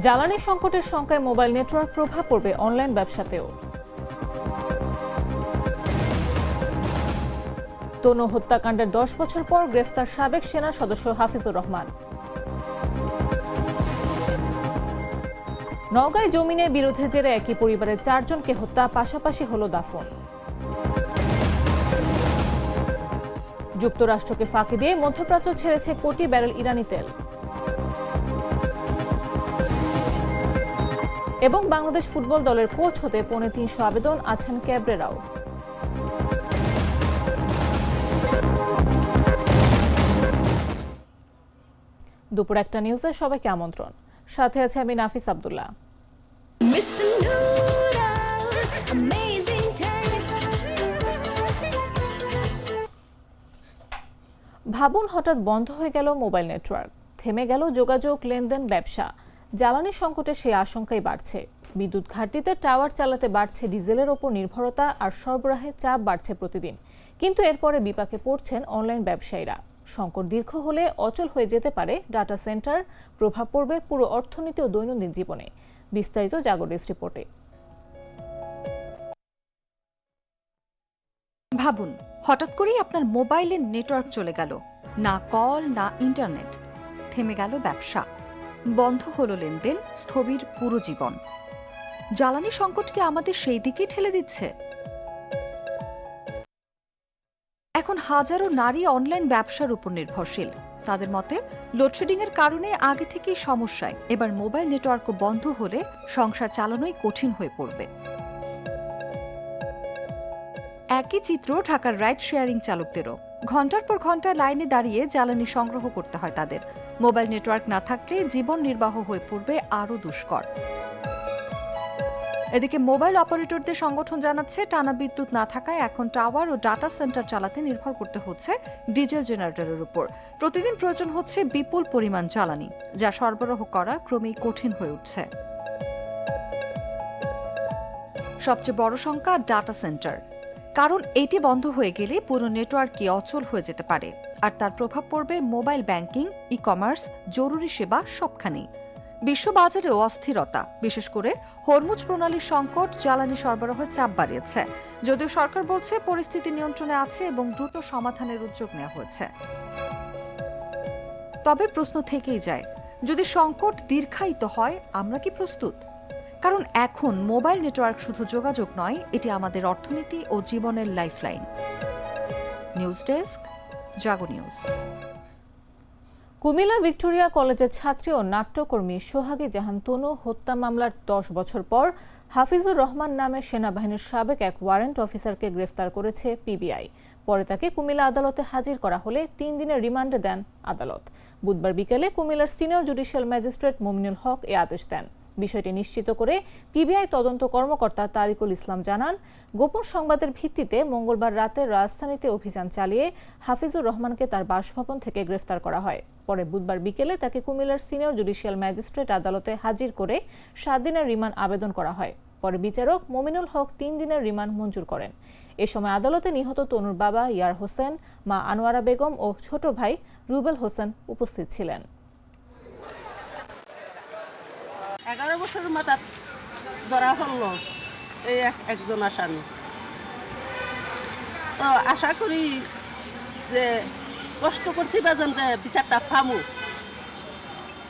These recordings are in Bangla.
জ্বালানি সংকটের শঙ্কায় মোবাইল নেটওয়ার্ক প্রভাব পড়বে অনলাইন ব্যবসাতেও। তনু হত্যাকাণ্ডের 10 বছর পর গ্রেফতার সাবেক সেনা সদস্য হাফিজুর রহমান। নওগাঁয় জমিনের বিরোধের জেরে একই পরিবারের 4 জনকে হত্যা, পাশাপাশি হলো দাফন। যুক্তরাষ্ট্রকে ফাঁকি দিয়ে মধ্যপ্রাচ্য ছেড়েছে কোটি ব্যারেল ইরানি তেল। এবং বাংলাদেশ ফুটবল দলের কোচ হতে 350 আবেদন, আছেন ক্যাব্রেরাও। দুপুর 1টা নিউজে সবাইকে আমন্ত্রণ। সাথে আছে আমি নাফিস আব্দুল্লাহ। ভাবুন, হঠাৎ বন্ধ হয়ে গেল মোবাইল নেটওয়ার্ক, থেমে গেল যোগাযোগ, লেনদেন, ব্যবসা। জ্বালানি সংকটে সেই আশঙ্কাই বাড়ছে। বিদ্যুৎ ঘাটতিতে টাওয়ার চালাতে বাড়ছে ডিজেলের ওপর নির্ভরতা, আর সরবরাহে চাপ বাড়ছে প্রতিদিন। কিন্তু এরপরে বিপাকে পড়ছেন অনলাইন ব্যবসায়ীরা। সংকট দীর্ঘ হলে অচল হয়ে যেতে পারে ডাটা সেন্টার, প্রভাব পড়বে পুরো অর্থনীতি ও দৈনন্দিন জীবনে। বিস্তারিত জাগরিস রিপোর্টে। ভাবুন, হঠাৎ করেই আপনার মোবাইলের নেটওয়ার্ক চলে গেল, না কল না ইন্টারনেট। থেমে গেল ব্যবসা, বন্ধ হলো লেনদেন, স্থবির পুরো জীবন। জ্বালানি সংকট কি আমাদের সেই দিকেই ঠেলে দিচ্ছে? এখন হাজারো নারী অনলাইন ব্যবসার উপর নির্ভরশীল। তাদের মতে, লোডশেডিং এর কারণে আগে থেকেই সমস্যায়, এবার মোবাইল নেটওয়ার্কও বন্ধ হলে সংসার চালানোই কঠিন হয়ে পড়বে। একই চিত্র ঢাকার রাইড শেয়ারিং চালকদেরও। ঘন্টার পর ঘন্টা লাইনে দাঁড়িয়ে জ্বালানি সংগ্রহ করতে হয় তাদের। মোবাইল নেটওয়ার্ক না থাকলে জীবন নির্বাহ হয়ে পড়বে আরও দুষ্কর। এদিকে মোবাইল অপারেটরদের সংগঠন জানাচ্ছে, টানা বিদ্যুৎ না থাকায় এখন টাওয়ার ও ডাটা সেন্টার চালাতে নির্ভর করতে হচ্ছে ডিজেল জেনারেটরের উপর। প্রতিদিন প্রয়োজন হচ্ছে বিপুল পরিমাণ জ্বালানি, যা সরবরাহ করা ক্রমেই কঠিন হয়ে উঠছে। সবচেয়ে বড় শঙ্কা ডাটা সেন্টার, কারণ এটি বন্ধ হয়ে গেলে পুরো নেটওয়ার্কই অচল হয়ে যেতে পারে, আর তার প্রভাব পড়বে মোবাইল ব্যাংকিং, ই কমার্স, জরুরি সেবা সবখানেই। বিশ্ববাজারেও অস্থিরতা, বিশেষ করে হরমুজ প্রণালীর সংকট জ্বালানি সরবরাহের চাপ বাড়িয়েছে। যদিও সরকার বলছে পরিস্থিতি নিয়ন্ত্রণে আছে এবং দ্রুত সমাধানের উদ্যোগ নেওয়া হয়েছে। তবে প্রশ্ন থেকেই যায়, যদি সংকট দীর্ঘায়িত হয়, আমরা কি প্রস্তুত? কারণ এখন মোবাইল নেটওয়ার্ক শুধু যোগাযোগ নয়, এটি আমাদের অর্থনীতি ও জীবনের লাইফলাইন। নিউজ ডেস্ক, জাগো নিউজ। কুমিল্লা ভিক্টোরিয়া কলেজের ছাত্রী ও নাট্যকর্মী সোহাগী জাহান তনু হত্যা মামলার 10 বছর পর হাফিজুর রহমান নামে সেনাবাহিনীর সাবেক এক ওয়ারেন্ট অফিসারকে গ্রেফতার করেছে পিবিআই। পরে তাকে কুমিল্লা আদালতে হাজির করা হলে 3 দিনের রিমান্ডে দেন আদালত। বুধবার বিকেলে কুমিল্লার senior judicial magistrate Mominul Haque এ আদেশ দেন। বিষয়টি নিশ্চিত করে পিবিআই তদন্ত কর্মকর্তা তারিকুল ইসলাম জানান, গোপন সংবাদের ভিত্তিতে মঙ্গলবার রাতে রাজধানীতে অভিযান চালিয়ে হাফিজুর রহমানকে তার বাসভবন থেকে গ্রেফতার করা হয়। পরে বুধবার বিকেলে তাকে কুমিল্লার সিনিয়র জুডিশিয়াল ম্যাজিস্ট্রেট আদালতে হাজির করে 7 দিনের রিমান্ড আবেদন করা হয়। পরে বিচারক মমিনুল হক 3 দিনের রিমান্ড মঞ্জুর করেন। এ সময় আদালতে নিহত তনুর বাবা ইয়ার হোসেন, মা আনোয়ারা বেগম ও ছোট ভাই রুবেল হোসেন উপস্থিত ছিলেন। 11 বছরের মাথা ধরা হলো এই একজন আসামি। তো আশা করি যে কষ্ট করছি বাজান যে বিচারটা পামু।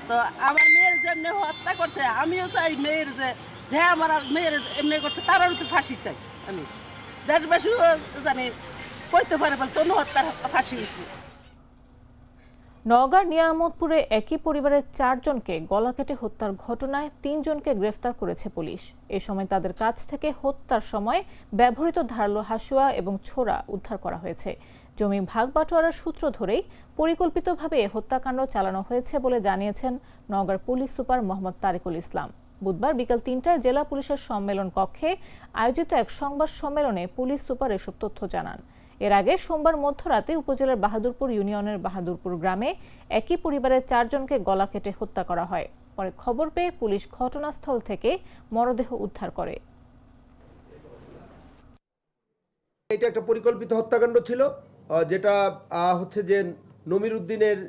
তো আমার মেয়ের যেমনি হত্যা করছে, আমিও চাই মেয়ের যে আমার মেয়ের এমনি করছে তারাও তো ফাঁসি চাই। আমি দেশবাসীও জানি কইতে পারে বলে তনু হত্যার ফাঁসি হয়েছে। নওগাঁর নিয়ামতপুরে একই পরিবারের 4 জনকে গলা কেটে হত্যার ঘটনায় 3 জনকে গ্রেফতার করেছে পুলিশ। এ সময় তাদের কাছ থেকে হত্যার সময় ব্যবহৃত ধারালো হাসুয়া এবং ছোরা উদ্ধার করা হয়েছে। জমি ভাগ বাটোয়ারার সূত্র ধরেই পরিকল্পিতভাবে হত্যাকাণ্ড চালানো হয়েছে বলে জানিয়েছেন নওগাঁর পুলিশ সুপার মোহাম্মদ তারিকুল ইসলাম। বুধবার বিকাল 3টায় জেলা পুলিশের সম্মেলন কক্ষে আয়োজিত এক সংবাদ সম্মেলনে পুলিশ সুপার এসব তথ্য জানান। এর আগে সোমবার মধ্যরাতে উপজেলার বাহাদুরপুর ইউনিয়নের বাহাদুরপুর গ্রামে একই পরিবারের 4 জনকে গলা কেটে হত্যা করা হয়। পরে খবর পেয়ে পুলিশ ঘটনাস্থল থেকে মরদেহ উদ্ধার করে। এটা একটা পরিকল্পিত হত্যাকাণ্ড ছিল, যেটা হচ্ছে যে নমির উদ্দিনের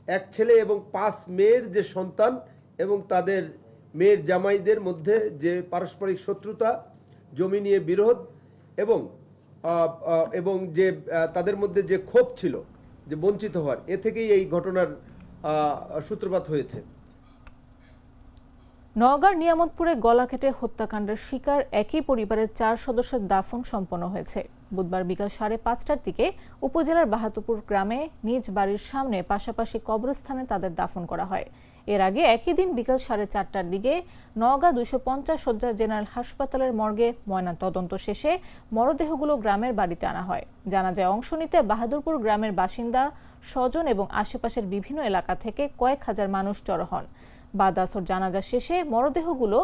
এক ছেলে এবং 5 মেয়ের যে সন্তান এবং তাদের মেয়ের জামাইদের মধ্যে যে পারস্পরিক শত্রুতা, জমি নিয়ে বিরোধ এবং যে তাদের মধ্যে যে ক্ষোভ ছিল যে বঞ্চিত হওয়ার, এ থেকেই এই ঘটনার সূত্রপাত হয়েছে। নওগাঁর নিয়ামতপুরে গলা কেটে হত্যাকাণ্ডের শিকার একই পরিবারের 4 সদস্যের দাফন সম্পন্ন হয়েছে। বুধবার বিকাল 5:30টার দিকে উপজেলার বাহাদুরপুর গ্রামে নিজ বাড়ির সামনে পাশাপাশি কবরস্থানে তাদের দাফন করা হয়। এর আগে একই দিন বিকাল 4:30টার দিকে নওগাঁ 250 শয্যার জেনারেল হাসপাতালের মর্গে ময়নাতদন্ত শেষে মরদেহগুলো গ্রামের বাড়িতে আনা হয়। জানাজায় অংশ নিতে বাহাদুরপুর গ্রামের বাসিন্দা, স্বজন এবং আশেপাশের বিভিন্ন এলাকা থেকে কয়েক হাজার মানুষ জড়ো হন। বাদ আসর জানাজা শেষে মরদেহগুলো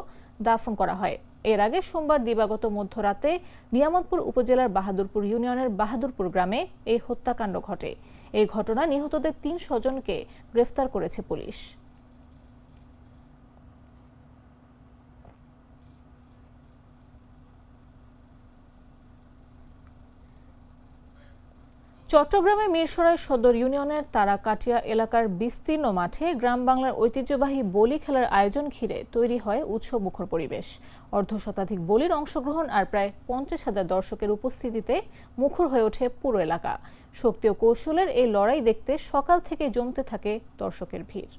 দাফন করা হয়। এর আগে সোমবার দিবাগত মধ্যরাতে নিয়ামতপুর উপজেলার বাহাদুরপুর ইউনিয়নের বাহাদুরপুর গ্রামে এই হত্যাকাণ্ড ঘটে। এই ঘটনায় নিহতদের 3 স্বজনকে গ্রেফতার করেছে পুলিশ। চট্টগ্রামের মিরসরাই সদর ইউনিয়নের তারাকাটিয়া এলাকার বিস্তীর্ণ মাঠে গ্রাম বাংলার ঐতিহ্যবাহী বলি খেলার আয়োজন ঘিরে তৈরি হয় উৎসবমুখর পরিবেশ। অর্ধশতাধিক বলির অংশগ্রহণ আর প্রায় 50,000 দর্শকের উপস্থিতিতে মুখর হয়ে ওঠে পুরো এলাকা। শক্তি ও কৌশলের এই লড়াই দেখতে সকাল থেকে জমতে থাকে দর্শকের ভিড়।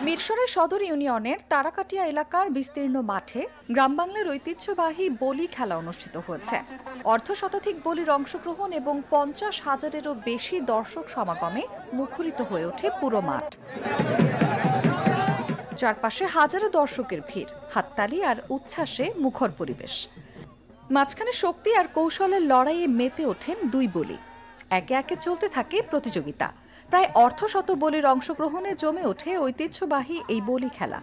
মিরসরাই সদর ইউনিয়নের তারাকাটিয়া এলাকার বিস্তীর্ণ মাঠে গ্রাম বাংলার ঐতিহ্যবাহী বলি খেলা অনুষ্ঠিত হয়েছে। অর্ধশতাধিক বলির অংশগ্রহণ এবং 50,000-এরও বেশি দর্শক সমাগমে মুখরিত হয়ে ওঠে পুরো মাঠ। চারপাশে হাজারো দর্শকের ভিড়, হাততালি আর উচ্ছ্বাসে মুখর পরিবেশ। মাঝখানে শক্তি আর কৌশলের লড়াইয়ে মেতে ওঠেন 2 বলি। একে একে চলতে থাকে প্রতিযোগিতা। প্রায় অর্ধশত বলির অংশগ্রহণে জমে ওঠে ঐতিহ্যবাহী এই বলি খেলা।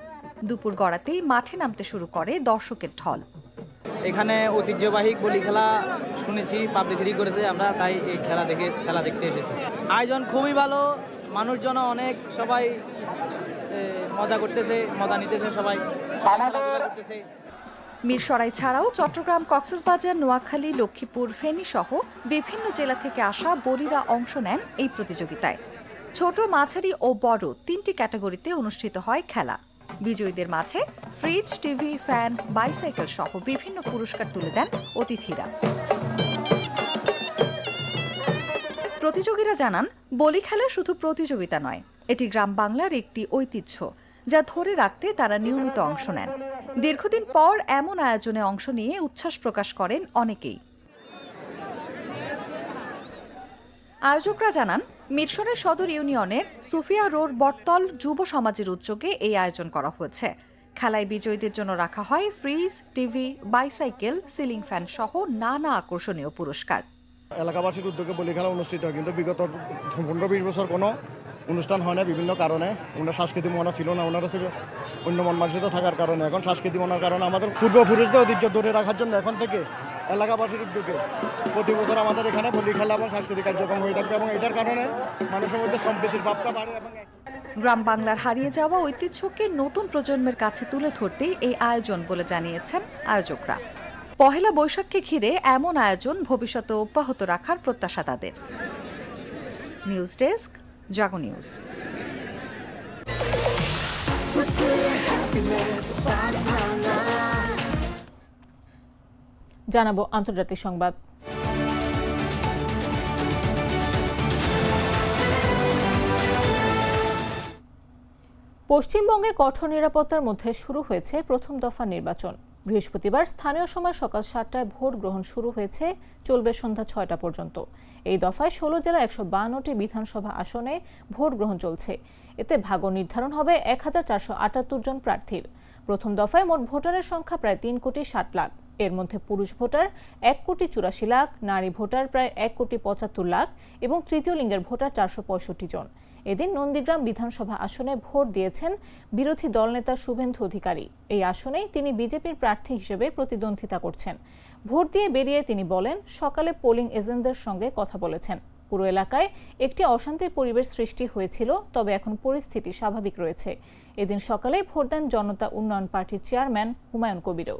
দুপুর গড়াতেই মাঠে নামতে শুরু করে দর্শকের ঢল। এখানে ঐতিহ্যবাহী বলি খেলা শুনেছি, পাবলিসিটি করেছে, আমরা তাই এই খেলা দেখতে এসেছি। আয়োজন খুবই ভালো, মানুষজন অনেক, সবাই মজা করতেছে, মজা নিতেছে, সবাই করতেছে। মিরসরাই ছাড়াও চট্টগ্রাম, কক্সবাজার, নোয়াখালী, লক্ষ্মীপুর, ফেনী সহ বিভিন্ন জেলা থেকে আসা বলিরা অংশ নেন এই প্রতিযোগিতায়। ছোট, মাঝারি ও বড় 3টি ক্যাটাগরিতে অনুষ্ঠিত হয় খেলা। বিজয়ীদের মাঝে ফ্রিজ, টিভি, ফ্যান, বাইসাইকেল সহ বিভিন্ন পুরস্কার তুলে দেন অতিথিরা। প্রতিযোগীরা জানান, বলি খেলা শুধু প্রতিযোগিতা নয়, এটি গ্রাম বাংলার একটি ঐতিহ্য যা ধরে রাখতে তারা নিয়মিত অংশ নেন। দীর্ঘদিন পর এমন আয়োজনে অংশ নিয়ে উচ্ছ্বাস প্রকাশ করেন অনেকেই। আয়োজকরা জানান, মিরসরাই সদর ইউনিয়নের সুফিয়া রোড বটতল যুব সমাজের উদ্যোগে এই আয়োজন করা হয়েছে। খেলায় বিজয়ীদের জন্য রাখা হয় fridge, TV, bicycle, ceiling fan সহ নানা আকর্ষণীয় পুরস্কার। এলাকাবাসীর উদ্যোগে বলি খেলা অনুষ্ঠিত হয়, কিন্তু বিগত 15-20 বছর কোনো অনুষ্ঠান হয় না বিভিন্ন কারণে। ওনার সাংস্কৃতিক মনা ছিল না, ওনারা ছিল অন্য মন মানসিকতা থাকার কারণে। এখন সাংস্কৃতিক মনার কারণে আমাদের পূর্বপুরুষদের ঐতিহ্য ধরে রাখার জন্য এখন থেকে এলাকাবাসীর উদ্যোগে প্রতি বছর আমাদের এখানে বলি খেলা এবং সাংস্কৃতিক কার্যক্রম হয়ে থাকবে এবং এটার কারণে মানুষের মধ্যে সম্প্রীতির ভাবটা বাড়ে। এবং গ্রাম বাংলার হারিয়ে যাওয়া ঐতিহ্যকে নতুন প্রজন্মের কাছে তুলে ধরতেই এই আয়োজন বলে জানিয়েছেন আয়োজকরা। পহেলা বৈশাখকে ঘিরে এমন আয়োজন ভবিষ্যতে অব্যাহত রাখার প্রত্যাশা তাদের। নিউজ ডেস্ক, জাগো নিউজ। জানাবো আন্তর্জাতিক সংবাদ। পশ্চিমবঙ্গে কঠোর নিরাপত্তার মধ্যে শুরু হয়েছে প্রথম দফা নির্বাচন। বৃহস্পতিবার স্থানীয় সময় সকাল 7টায় ভোট গ্রহণ শুরু হয়েছে, চলবে সন্ধ্যা 6টা পর্যন্ত। এই দফায় 16 জেলার 152টি বিধানসভা আসনে ভোট গ্রহণ চলছে। এতে ভাগ্য নির্ধারণ হবে 1478 জন প্রার্থীর। প্রথম দফায় মোট ভোটারের সংখ্যা প্রায় 3,60,00,000। এর মধ্যে পুরুষ ভোটার 1,84,00,000, নারী ভোটার প্রায় 1,75,00,000 এবং তৃতীয় লিঙ্গের ভোটার 465 জন। এদিন নন্দীগ্রাম বিধানসভা আসনে ভোট দিয়েছেন বিরোধী দলনেতা শুভেন্দু অধিকারী। এই আসনেই তিনি বিজেপির প্রার্থী হিসেবে প্রতিদ্বন্দ্বিতা করছেন। ভোট দিয়ে বেরিয়ে তিনি বলেন, সকালে পোলিং এজেন্টদের সঙ্গে কথা বলেছেন। পুরো এলাকায় একটি অশান্তির পরিবেশ সৃষ্টি হয়েছিল, তবে এখন পরিস্থিতি স্বাভাবিক রয়েছে। এদিন সকালে ভোট দেন জনতা উন্নয়ন পার্টির চেয়ারম্যান হুমায়ুন কবিরও।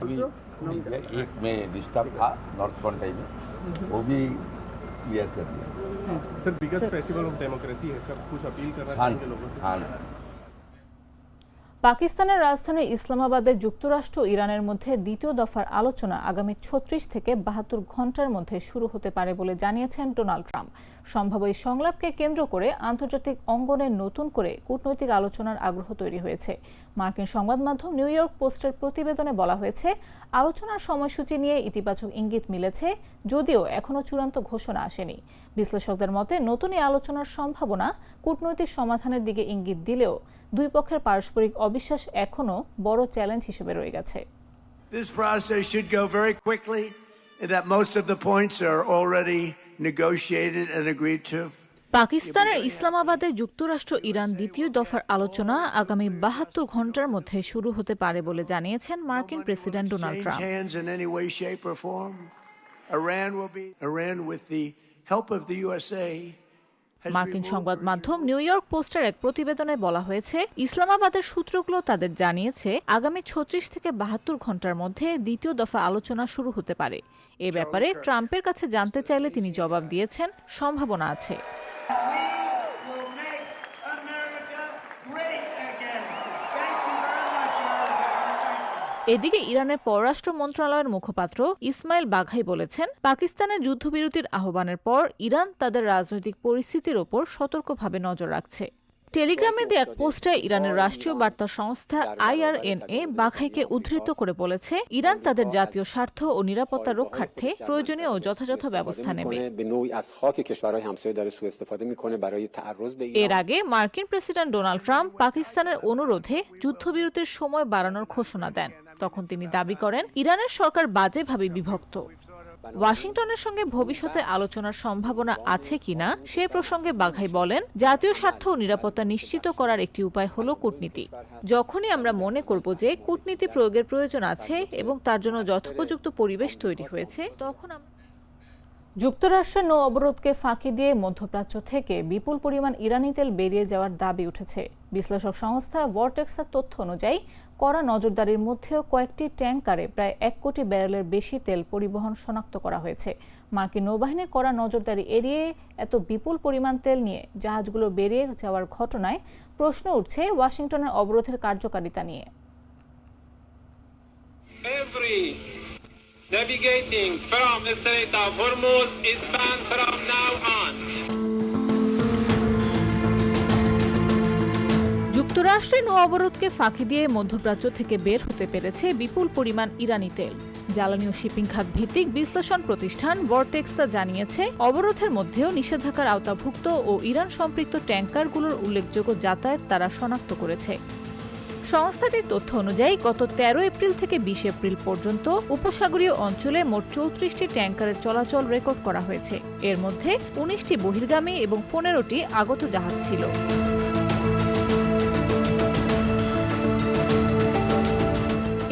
भी नहीं किया। एक में डिस्टर्ब था नॉर्थ कॉन्टाई में, वो भी क्लियर कर दिया। Sir biggest festival of democracy है सर, कुछ अपील करना शांत चाहेंगे लोगों से? शांत। পাকিস্তানের রাজধানী ইসলামাবাদে যুক্তরাষ্ট্র ও ইরানের মধ্যে দ্বিতীয় দফার আলোচনা আগামী ৩৬ থেকে ৭২ ঘণ্টার মধ্যে শুরু হতে পারে বলে জানিয়েছেন ডোনাল্ড ট্রাম্প। সম্ভাব্য এই সংলাপকে কেন্দ্র করে আন্তর্জাতিক অঙ্গনে নতুন করে কূটনৈতিক আলোচনার আগ্রহ তৈরি হয়েছে। মার্কিন সংবাদ মাধ্যম নিউ ইয়র্ক পোস্টের প্রতিবেদনে বলা হয়েছে, আলোচনার সময়সূচি নিয়ে ইতিবাচক ইঙ্গিত মিলেছে, যদিও এখনও চূড়ান্ত ঘোষণা আসেনি। বিশ্লেষকদের মতে নতুন এই আলোচনার সম্ভাবনা কূটনৈতিক সমাধানের দিকে ইঙ্গিত দিলেও দুই পক্ষের পারস্পরিক অবিশ্বাস এখনও বড় চ্যালেঞ্জ হিসেবে রয়ে গেছে। This process should go very quickly, and that most of the points are already negotiated and agreed to. পাকিস্তানের ইসলামাবাদে যুক্তরাষ্ট্র ইরান দ্বিতীয় দফার আলোচনা আগামী ৭২ ঘণ্টার মধ্যে শুরু হতে পারে বলে জানিয়েছেন মার্কিন president Donald Trump. Hands in any way, shape, or form. Iran, with the help of the USA. মার্কিন সংবাদ মাধ্যম নিউ ইয়র্ক পোস্টের এক প্রতিবেদনে বলা হয়েছে, ইসলামাবাদের সূত্রগুলো তাদের জানিয়েছে আগামী ৩৬ থেকে ৭২ ঘণ্টার মধ্যে দ্বিতীয় দফা আলোচনা শুরু হতে পারে। এ ব্যাপারে ট্রাম্পের কাছে জানতে চাইলে তিনি জবাব দিয়েছেন, সম্ভাবনা আছে। এদিকে ইরানের পররাষ্ট্র মন্ত্রণালয়ের মুখপাত্র ইসমাইল বাঘাই বলেছেন, পাকিস্তানের যুদ্ধবিরতির আহ্বানের পর ইরান তাদের রাজনৈতিক পরিস্থিতির ওপর সতর্কভাবে নজর রাখছে। টেলিগ্রামে দেয়া এক পোস্টে ইরানের রাষ্ট্রীয় বার্তা সংস্থা IRNA বাঘাইকে উদ্ধৃত করে বলেছে, ইরান তাদের জাতীয় স্বার্থ ও নিরাপত্তা রক্ষার্থে প্রয়োজনীয় ও যথাযথ ব্যবস্থা নেবে। এর আগে মার্কিন প্রেসিডেন্ট ডোনাল্ড ট্রাম্প পাকিস্তানের অনুরোধে যুদ্ধবিরতির সময় বাড়ানোর ঘোষণা দেন। তখন তিনি দাবি করেন, ইরানের সরকার বাজেভাবে বিভক্ত। ওয়াশিংটনের সঙ্গে ভবিষ্যতে আলোচনার সম্ভাবনা আছে কিনা সে প্রসঙ্গে বাঘাই বলেন, জাতীয় স্বার্থ ও নিরাপত্তা নিশ্চিত করার একটি উপায় হলো কূটনীতি। যখনই আমরা মনে করব যে কূটনীতি প্রয়োগের প্রয়োজন আছে এবং তার জন্য যথোপযুক্ত পরিবেশ তৈরি হয়েছে, তখন যুক্তরাষ্ট্রের নৌ অবরোধকে ফাঁকি দিয়ে মধ্যপ্রাচ্য থেকে বিপুল পরিমাণ ইরানি তেল বেরিয়ে যাওয়ার দাবি উঠেছে। বিশ্লেষক সংস্থা ভর্টেক্সের তথ্য অনুযায়ী কড়া নজরদারির মধ্যেও কয়েকটি ট্যাঙ্কারে প্রায় ১ কোটি ব্যারেলের বেশি তেল পরিবহন শনাক্ত করা হয়েছে। মার্কিন নৌবাহিনীর কড়া নজরদারি এড়িয়ে এত বিপুল পরিমাণ তেল নিয়ে জাহাজগুলো বেরিয়ে যাওয়ার ঘটনায় প্রশ্ন উঠছে ওয়াশিংটনের অবরোধের কার্যকারিতা নিয়ে। Navigating from the Strait of Hormuz is banned from now on. যুক্তরাষ্ট্রের নৌ অবরোধকে ফাঁকি দিয়ে মধ্যপ্রাচ্য থেকে বের হতে পেরেছে বিপুল পরিমাণ ইরানি তেল। জ্বালানি ও শিপিং খাত ভিত্তিক বিশ্লেষণ প্রতিষ্ঠান ভর্টেক্সা জানিয়েছে, অবরোধের মধ্যেও নিষেধাজ্ঞার আওতাভুক্ত ও ইরান সম্পৃক্ত ট্যাঙ্কারগুলোর উল্লেখযোগ্য যাতায়াত তারা শনাক্ত করেছে। সংস্থাটির তথ্য অনুযায়ী গত ১৩ এপ্রিল থেকে ২০ এপ্রিল পর্যন্ত উপসাগরীয় অঞ্চলে মোট ৩৪টি ট্যাঙ্কারের চলাচল রেকর্ড করা হয়েছে। এর মধ্যে ১৯টি বহির্গামী এবং ১৫টি আগত জাহাজ ছিল।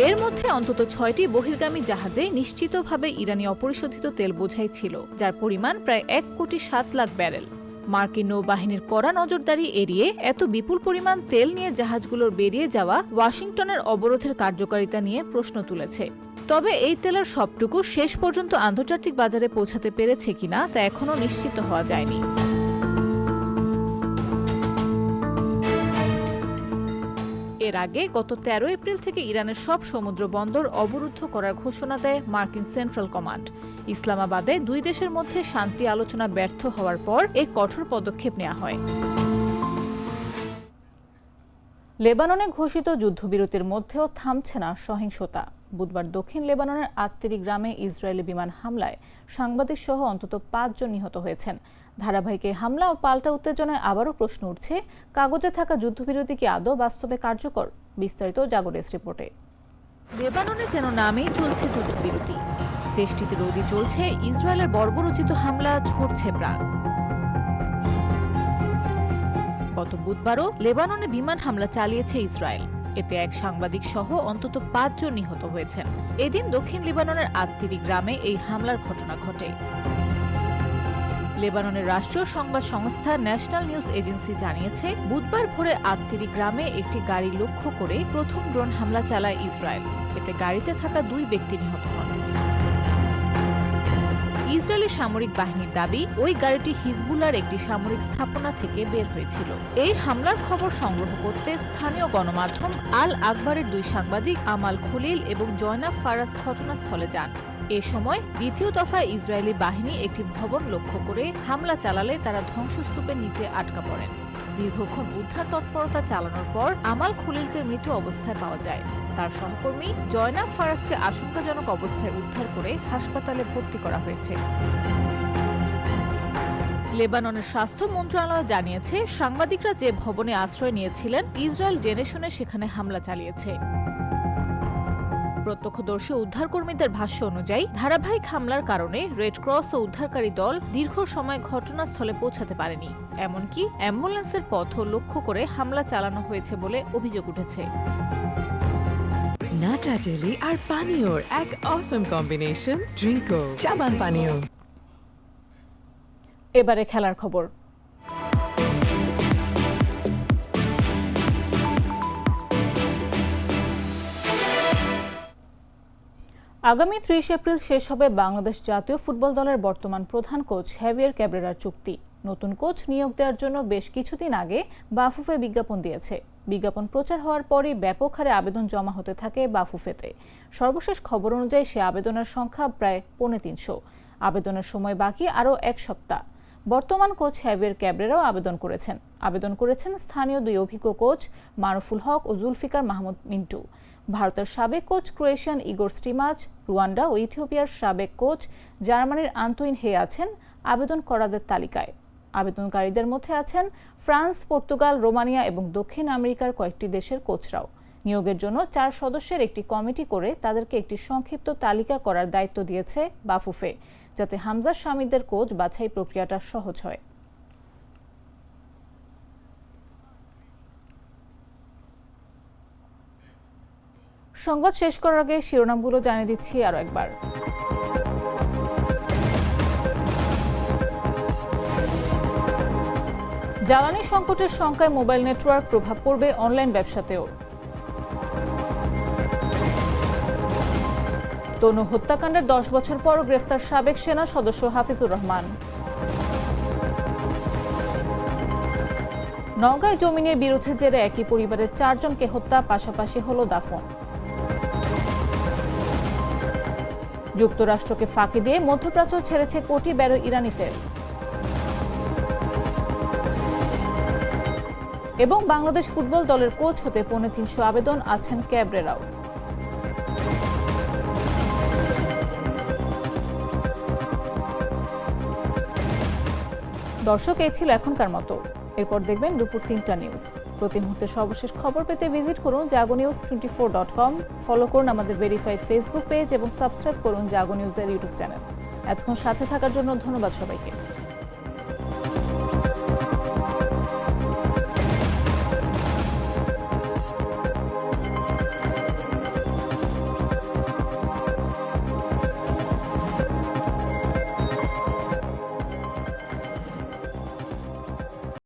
এর মধ্যে অন্তত ৬টি বহির্গামী জাহাজে নিশ্চিতভাবে ইরানি অপরিশোধিত তেল বোঝাই ছিল, যার পরিমাণ প্রায় ১,৭,০০,০০০ ব্যারেল। মার্কিন নৌবাহিনীর কড়া নজরদারি এড়িয়ে এত বিপুল পরিমাণ তেল নিয়ে জাহাজগুলোর বেরিয়ে যাওয়া ওয়াশিংটনের অবরোধের কার্যকারিতা নিয়ে প্রশ্ন তুলেছে। তবে এই তেলের সবটুকু শেষ পর্যন্ত আন্তর্জাতিক বাজারে পৌঁছাতে পেরেছে কিনা তা এখনও নিশ্চিত হওয়া যায়নি। এর আগে গত ১৩ এপ্রিল থেকে ইরানের সব সমুদ্র বন্দর অবরুদ্ধ করার ঘোষণা দেয় মার্কিন সেন্ট্রাল কমান্ড। ইসলামাবাদে দুই দেশের মধ্যে শান্তি আলোচনা ব্যর্থ হওয়ার পর এই কঠোর পদক্ষেপ নেওয়া হয়। লেবাননে ঘোষিত যুদ্ধবিরতির মধ্যেও থামছে না সহিংসতা। বুধবার দক্ষিণ লেবাননের আত্তেরি গ্রামে ইসরায়েলি বিমান হামলায় সাংবাদিক সহ অন্তত ৫ জন নিহত হয়েছেন। ধারাবাহিক হামলা ও পাল্টা উত্তেজনায় আবারও প্রশ্ন উঠছে, কাগজে থাকা যুদ্ধবিরতি কি আদৌ বাস্তবে কার্যকর? বিস্তারিত জাগরেস রিপোর্টে। লেবাননে যেন নামেই চলছে যুদ্ধবিরতি। দেশটিতে রোদই চলছে ইসরায়েলের বর্বরোচিত হামলা, ঝরছে প্রাণ। গত বুধবারও লেবাননে বিমান হামলা চালিয়েছে ইসরায়েল। এতে এক সাংবাদিক সহ অন্তত ৫ জন নিহত হয়েছেন। এদিন দক্ষিণ লেবাননের আত্তেরি গ্রামে এই হামলার ঘটনা ঘটে। লেবাননের রাষ্ট্রীয় সংবাদ সংস্থা ন্যাশনাল নিউজ এজেন্সি জানিয়েছে, বুধবার ভোরে আত্তিরি গ্রামে একটি গাড়ি লক্ষ্য করে প্রথম ড্রোন হামলা চালায় ইসরায়েল। এতে গাড়িতে থাকা 2 ব্যক্তি নিহত হন। ইসরায়েলি সামরিক বাহিনীর দাবি, ওই গাড়িটি হিজবুল্লাহর একটি সামরিক স্থাপনা থেকে বের হয়েছিল। এই হামলার খবর সংগ্রহ করতে স্থানীয় গণমাধ্যম আল আকবরের 2 সাংবাদিক আমাল খলিল এবং জয়নাব ফারাজ ঘটনাস্থলে যান। এ সময় দ্বিতীয় দফায় ইসরায়েলি বাহিনী একটি ভবন লক্ষ্য করে হামলা চালালে তারা ধ্বংসস্তূপের নিচে আটকা পড়েন। দীর্ঘক্ষণ উদ্ধার তৎপরতা চালানোর পর আমাল খলিলকে মৃত অবস্থায় পাওয়া যায়। তার সহকর্মী জয়নাব ফারাজকে আশঙ্কাজনক অবস্থায় উদ্ধার করে হাসপাতালে ভর্তি করা হয়েছে। লেবাননের স্বাস্থ্য মন্ত্রণালয় জানিয়েছে, সাংবাদিকরা যে ভবনে আশ্রয় নিয়েছিলেন, ইসরায়েল জেনে শুনে সেখানে হামলা চালিয়েছে। প্রত্যক্ষদর্শী উদ্ধারকর্মীদের ভাষ্য অনুযায়ী, ধারাবাহিক হামলার কারণে রেড ক্রস ও উদ্ধারকারী দল দীর্ঘ সময় ঘটনাস্থলে পৌঁছাতে পারেনি। এমনকি অ্যাম্বুলেন্সের পথও লক্ষ্য করে হামলা চালানো হয়েছে বলে অভিযোগ উঠেছে। নাটা জেলি আর পানীয়র এক অসম কম্বিনেশন, ড্রিঙ্কো চাবান পানীয়। এবারে খেলার খবর। আগামী 30 এপ্রিল শেষ হবে বাংলাদেশ জাতীয় ফুটবল দলের বর্তমান প্রধান কোচ হেভিয়ার ক্যাব্রেরার চুক্তি। নতুন কোচ নিয়োগ দেওয়ার জন্য বেশ কিছুদিন আগে বাফুফে বিজ্ঞাপন দিয়েছে। বিজ্ঞাপন প্রচার হওয়ার পরই ব্যাপক হারে আবেদন জমা হতে থাকে বাফুফেতে। সর্বশেষ খবর অনুযায়ী সে আবেদনের সংখ্যা প্রায় 350। আবেদনের সময় বাকি আরও 1 সপ্তাহ। বর্তমান কোচ হেভিয়ার ক্যাব্রেরাও আবেদন করেছেন স্থানীয় 2 অভিজ্ঞ কোচ মারুফুল হক ও জুলফিকার মাহমুদ মিন্টু। ভারতের সাবেক কোচ ক্রোয়েশিয়ান ইগোর স্টিমাচ, রুয়ান্ডা ও ইথিওপিয়ার সাবেক কোচ জার্মানির আন্তোইন হে আছেন আবেদন করাদের তালিকায়। আবেদনকারীদের মধ্যে আছেন ফ্রান্স, পর্তুগাল, রোমানিয়া এবং দক্ষিণ আমেরিকার কয়েকটি দেশের কোচরাও। নিয়োগের জন্য 4 সদস্যের একটি কমিটি করে তাদেরকে একটি সংক্ষিপ্ত তালিকা করার দায়িত্ব দিয়েছে বাফুফে, যাতে হামজা শামিদের কোচ বাছাই প্রক্রিয়াটা সহজ হয়। সংবাদ শেষ করার আগে শিরোনামগুলো জানিয়ে দিচ্ছি আরো একবার। জ্বালানি সংকটের শঙ্কায় মোবাইল নেটওয়ার্ক, প্রভাব পড়বে অনলাইন ব্যবসাতেও। তনু হত্যাকাণ্ডের 10 বছর পর গ্রেফতার সাবেক সেনা সদস্য হাফিজুর রহমান। নওগাঁয় জমি নিয়ে বিরোধের জেরে একই পরিবারের 4 জনকে হত্যা, পাশাপাশি হলো দাফন। যুক্তরাষ্ট্রকে ফাঁকি দিয়ে মধ্যপ্রাচ্য ছেড়েছে কোটি ব্যারেল ইরানি তেল। এবং বাংলাদেশ ফুটবল দলের কোচ হতে 350 আবেদন, আছেন ক্যাব্রেরাও। দর্শক, এই ছিল এখনকার মতো। এরপর দেখবেন দুপুর 3টা নিউজ। প্রতি মুহূর্তে সর্বশেষ খবর পেতে ভিজিট করুন jagonews24.com, ফলো করুন আমাদের ভেরিফাইড ফেসবুক পেজ এবং সাবস্ক্রাইব করুন জাগো নিউজের ইউটিউব চ্যানেল। এতক্ষণ সাথে থাকার জন্য ধন্যবাদ সবাইকে।